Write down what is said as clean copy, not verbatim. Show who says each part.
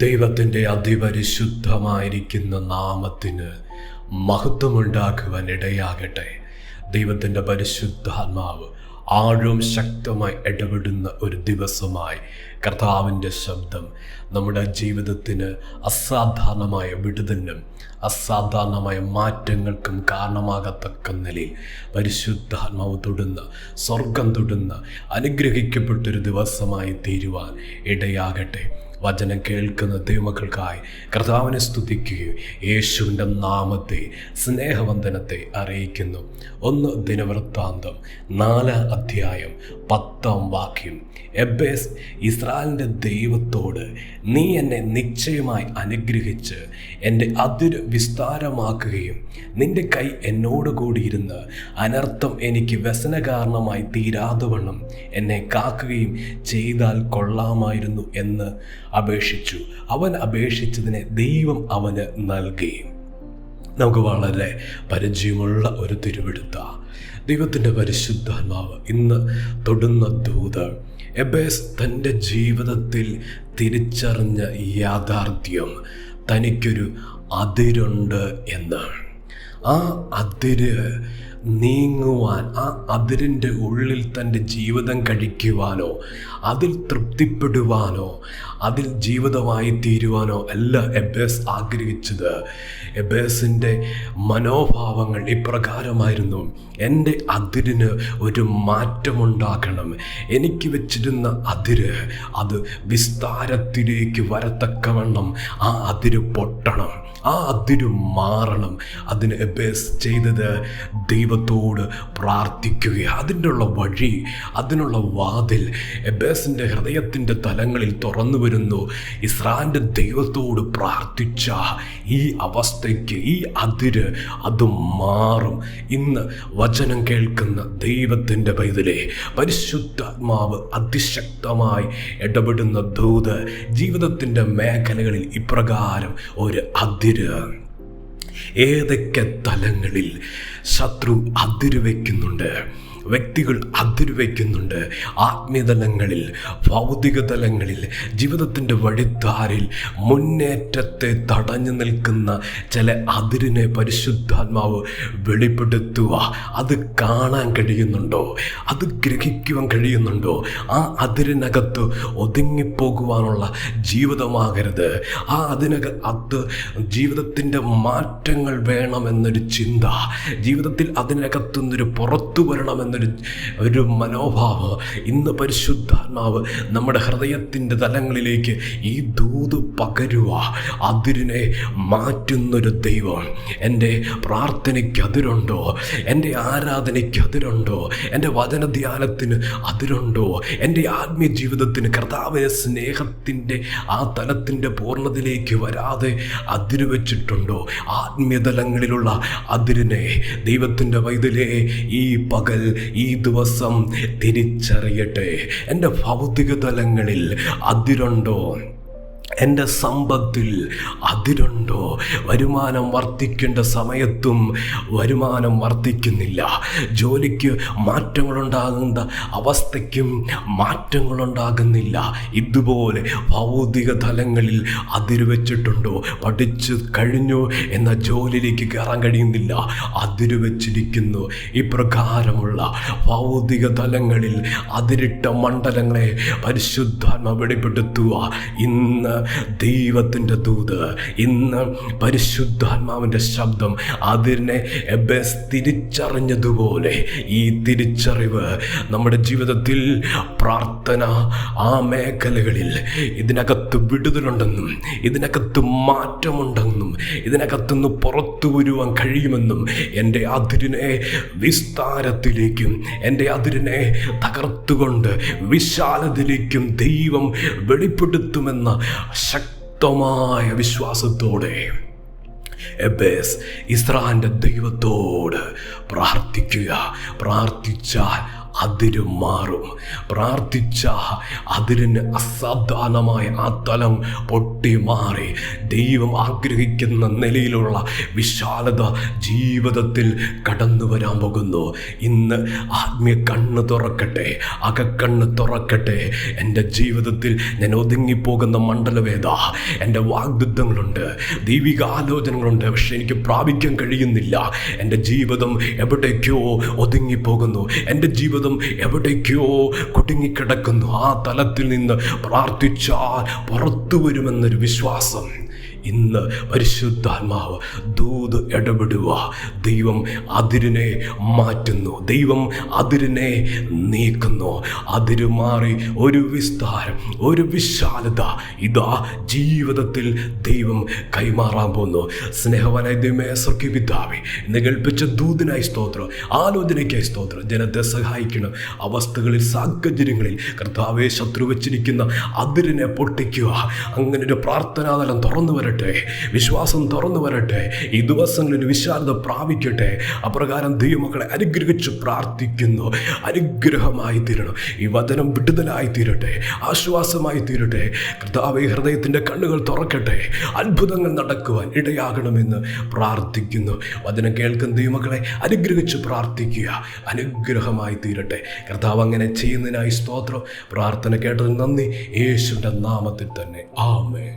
Speaker 1: ദൈവത്തിൻ്റെ അതിപരിശുദ്ധമായിരിക്കുന്ന നാമത്തിന് മഹത്വമുണ്ടാക്കുവാൻ ഇടയാകട്ടെ. ദൈവത്തിൻ്റെ പരിശുദ്ധാത്മാവ് ആഴവും ശക്തമായി ഇടപെടുന്ന ഒരു ദിവസമായി കർത്താവിൻ്റെ ശബ്ദം നമ്മുടെ ജീവിതത്തിന് അസാധാരണമായ വിടുതലിനും അസാധാരണമായ മാറ്റങ്ങൾക്കും കാരണമാകത്തക്ക നിലയിൽ പരിശുദ്ധാത്മാവ് തൊടുന്ന, സ്വർഗം തൊടുന്ന അനുഗ്രഹിക്കപ്പെട്ടൊരു ദിവസമായി തീരുവാൻ ഇടയാകട്ടെ. വചനം കേൾക്കുന്ന ദൈവമക്കൾക്കായി കർത്താവിനെ സ്തുതിക്കുകയും യേശുവിൻ്റെ നാമത്തെ സ്നേഹവന്ദനത്തെ അറിയിക്കുന്നു. 1 ദിനവൃത്താന്തം 4 അധ്യായം 10 വാക്യം. എബേസ് ഇസ്രായേലിൻ്റെ ദൈവത്തോട്, നീ എന്നെ നിശ്ചയമായി അനുഗ്രഹിച്ച് എൻ്റെ അതിര് വിസ്താരമാക്കുകയും നിന്റെ കൈ എന്നോട് കൂടിയിരുന്ന് അനർത്ഥം എനിക്ക് വ്യസനകാരണമായി തീരാതവണ്ണം എന്നെ കാക്കുകയും ചെയ്താൽ കൊള്ളാമായിരുന്നു എന്ന് അപേക്ഷിച്ചു. അവൻ അപേക്ഷിച്ചതിനെ ദൈവം അവന് നൽകി. നമുക്ക് വളരെ പരിചയമുള്ള ഒരു തിരുവെടുത്ത ദൈവത്തിൻ്റെ പരിശുദ്ധാത്മാവ് ഇന്ന് തൊടുന്ന ദൂത് എബേസ് തൻ്റെ ജീവിതത്തിൽ തിരിച്ചറിഞ്ഞ യാഥാർത്ഥ്യം, തനിക്കൊരു അതിരുണ്ട് എന്ന്. ആ അതിര് നീങ്ങുവാൻ, ആ അതിരിൻ്റെ ഉള്ളിൽ തൻ്റെ ജീവിതം കഴിക്കുവാനോ അതിൽ തൃപ്തിപ്പെടുവാനോ അതിൽ ജീവിതമായി തീരുവാനോ അല്ല എബേസ് ആഗ്രഹിച്ചത്. എബേസിൻ്റെ മനോഭാവങ്ങൾ ഇപ്രകാരമായിരുന്നു: എൻ്റെ അതിരിന് ഒരു മാറ്റമുണ്ടാക്കണം. എനിക്ക് വെച്ചിരുന്ന അതിര് അത് വിസ്താരത്തിലേക്ക് വരത്തക്കവണ്ണം ആ അതിര് പൊട്ടണം, ആ അതിര് മാറണം. അതിന് എബേസ് ചെയ്തത് ദൈവത്തോട് പ്രാർത്ഥിക്കുക. അതിനുള്ള വഴി, അതിനുള്ള വാതിൽ എബേസിൻ്റെ ഹൃദയത്തിൻ്റെ തലങ്ങളിൽ തുറന്നു വരുന്നു. ഇസ്രായേലിൻ്റെ ദൈവത്തോട് പ്രാർത്ഥിച്ച ഈ അവസ്ഥയ്ക്ക്, ഈ അതിര് അത് മാറും. ഇന്ന് വചനം കേൾക്കുന്ന ദൈവത്തിൻ്റെ പൈതലേ, പരിശുദ്ധാത്മാവ് അതിശക്തമായി ഇടപെടുന്ന ദൂത് ജീവിതത്തിൻ്റെ മേഖലകളിൽ ഇപ്രകാരം ഒരു അതിര്. ഏതൊക്കെ തലങ്ങളിൽ ശത്രു അതിര് വയ്ക്കുന്നുണ്ട്, വ്യക്തികൾ അതിർവയ്ക്കുന്നുണ്ട്. ആത്മീയതലങ്ങളിൽ, ഭൗതിക തലങ്ങളിൽ, ജീവിതത്തിൻ്റെ വഴിത്താരിൽ മുന്നേറ്റത്തെ തടഞ്ഞു നിൽക്കുന്ന ചില അതിരിനെ പരിശുദ്ധാത്മാവ് വെളിപ്പെടുത്തുക. അത് കാണാൻ കഴിയുന്നുണ്ടോ? അത് ഗ്രഹിക്കുവാൻ കഴിയുന്നുണ്ടോ? ആ അതിരിനകത്ത് ഒതുങ്ങിപ്പോകുവാനുള്ള ജീവിതമാകരുത്. ആ അത് ജീവിതത്തിൻ്റെ മാറ്റങ്ങൾ വേണമെന്നൊരു ചിന്ത, ജീവിതത്തിൽ അതിനകത്തുനിന്നൊരു പുറത്തു വരണമെന്ന് ഒരു മനോഭാവം ഇന്ന് പരിശുദ്ധാത്മാവ് നമ്മുടെ ഹൃദയത്തിൻ്റെ തലങ്ങളിലേക്ക് ഈ ദൂത് പകരുക. അതിരിനെ മാറ്റുന്നൊരു ദൈവം. എൻ്റെ പ്രാർത്ഥനയ്ക്ക് അതിരുണ്ടോ? എൻ്റെ ആരാധനയ്ക്ക് അതിരുണ്ടോ? എൻ്റെ വചനധ്യാനത്തിന് അതിരുണ്ടോ? എൻ്റെ ആത്മീയ ജീവിതത്തിന് കർത്താവിനെ സ്നേഹത്തിൻ്റെ ആ തലത്തിൻ്റെ പൂർണ്ണതയിലേക്ക് വരാതെ അതിര് വെച്ചിട്ടുണ്ടോ? ആത്മീയ തലങ്ങളിലുള്ള അതിരിനെ ദൈവത്തിൻ്റെ പൈതലേ, ഈ പകൽ, ഈ ദിവസം തിരിച്ചറിയട്ടെ. എൻ്റെ ഭൗതിക തലങ്ങളിൽ അതിരുണ്ടോ? എൻ്റെ സമ്പത്തിൽ അതിരുണ്ടോ? വരുമാനം വർദ്ധിക്കേണ്ട സമയത്തും വരുമാനം വർദ്ധിക്കുന്നില്ല. ജോലിക്ക് മാറ്റങ്ങളുണ്ടാകുന്ന അവസ്ഥയ്ക്കും മാറ്റങ്ങളുണ്ടാകുന്നില്ല. ഇതുപോലെ ഭൗതിക തലങ്ങളിൽ അതിര് വെച്ചിട്ടുണ്ടോ? പഠിച്ച് കഴിഞ്ഞു എന്ന ജോലിയിലേക്ക് കയറാൻ കഴിയുന്നില്ല, അതിര് വെച്ചിരിക്കുന്നു. ഇപ്രകാരമുള്ള ഭൗതിക തലങ്ങളിൽ അതിരിട്ട മണ്ഡലങ്ങളെ പരിശുദ്ധാത്മ വെളിപ്പെടുത്തുക. ഇന്ന് ദൈവത്തിൻ്റെ ദൂത്, ഇന്ന് പരിശുദ്ധാത്മാവിൻ്റെ ശബ്ദം അതിനെ എബേസ് തിരിച്ചറിഞ്ഞതുപോലെ ഈ തിരിച്ചറിവ് നമ്മുടെ ജീവിതത്തിൽ, പ്രാർത്ഥന, ആ മേഖലകളിൽ ഇതിനകത്ത് വിടുതലുണ്ടെന്നും ഇതിനകത്ത് മാറ്റമുണ്ടെന്നും ഇതിനകത്തുനിന്ന് പുറത്തു വരുവാൻ കഴിയുമെന്നും, എൻ്റെ അതിരിനെ വിസ്താരത്തിലേക്കും എൻ്റെ അതിരിനെ തകർത്തുകൊണ്ട് വിശാലതയിലേക്കും ദൈവം വെളിപ്പെടുത്തുമെന്ന ശക്തമായ വിശ്വാസത്തോടെ എബേസ് ഇസ്രായേലിൻ്റെ ദൈവത്തോട് പ്രാർത്ഥിക്കുക. പ്രാർത്ഥിച്ചാൽ അതിര് മാറും. പ്രാർത്ഥിച്ച അതിരിന് അസാധാരണമായ ആ തലം പൊട്ടി മാറി ദൈവം ആഗ്രഹിക്കുന്ന നിലയിലുള്ള വിശാലത ജീവിതത്തിൽ കടന്നു വരാൻ പോകുന്നു. ഇന്ന് ആത്മീയ കണ്ണ് തുറക്കട്ടെ, അകക്കണ്ണ് തുറക്കട്ടെ. എൻ്റെ ജീവിതത്തിൽ ഞാൻ ഒതുങ്ങിപ്പോകുന്ന മണ്ഡലവേദ, എൻ്റെ വാഗ്ദത്തങ്ങളുണ്ട്, ദൈവിക ആലോചനകളുണ്ട്, പക്ഷെ എനിക്ക് പ്രാപിക്കാൻ കഴിയുന്നില്ല. എൻ്റെ ജീവിതം എവിടേക്കോ ഒതുങ്ങിപ്പോകുന്നു, എൻ്റെ ജീവിതം എവിടേക്കോ കുടുങ്ങിക്കിടക്കുന്നു. ആ തലത്തിൽ നിന്ന് പ്രാർത്ഥിച്ചാൽ പുറത്തു വരുമെന്നൊരു വിശ്വാസം ഇന്ന് പരിശുദ്ധാത്മാവ് ദൂത് ഇടപെടുക. ദൈവം അതിരിനെ മാറ്റുന്നു, ദൈവം അതിരിനെ നീക്കുന്നു. അതിര് മാറി ഒരു വിസ്താരം, ഒരു വിശാലത ഇതാ ജീവിതത്തിൽ ദൈവം കൈമാറാൻ പോകുന്നു. സ്നേഹവാനായ ദൈവമേ, സ്വർഗ്ഗീയ പിതാവേ, ഇന്ന് കേൾപ്പിച്ച ദൂതിനായി സ്തോത്രം, ആലോചനയ്ക്കായി സ്തോത്രം. ജനത്തെ സഹായിക്കണം. അവസ്ഥകളിൽ, സാഹചര്യങ്ങളിൽ കർത്താവേ, ശത്രു വെച്ചിരിക്കുന്ന അതിരിനെ പൊട്ടിക്കുക. അങ്ങനെ ഒരു പ്രാർത്ഥനാതലം തുറന്നു വരട്ടെ, വിശ്വാസം തുറന്നു വരട്ടെ. ഈ ദിവസങ്ങളിൽ വിശാലത പ്രാപിക്കട്ടെ. അപ്രകാരം ദൈവമക്കളെ അനുഗ്രഹിച്ച് പ്രാർത്ഥിക്കുന്നു. അനുഗ്രഹമായി തീരണം. ഈ വചനം വിടുതലായി തീരട്ടെ, ആശ്വാസമായി തീരട്ടെ. കർത്താവേ, ഹൃദയത്തിൻ്റെ കണ്ണുകൾ തുറക്കട്ടെ, അത്ഭുതങ്ങൾ നടക്കുവാൻ ഇടയാകണമെന്ന് പ്രാർത്ഥിക്കുന്നു. വചനം കേൾക്കുന്ന ദൈവമക്കളെ അനുഗ്രഹിച്ച് പ്രാർത്ഥിക്കുക. അനുഗ്രഹമായി തീരട്ടെ. കർത്താവ് അങ്ങനെ ചെയ്യുന്നതിനായി സ്തോത്രം. പ്രാർത്ഥന കേട്ടതിന് നന്ദി. യേശുവിൻ്റെ നാമത്തിൽ തന്നെ ആമേൻ.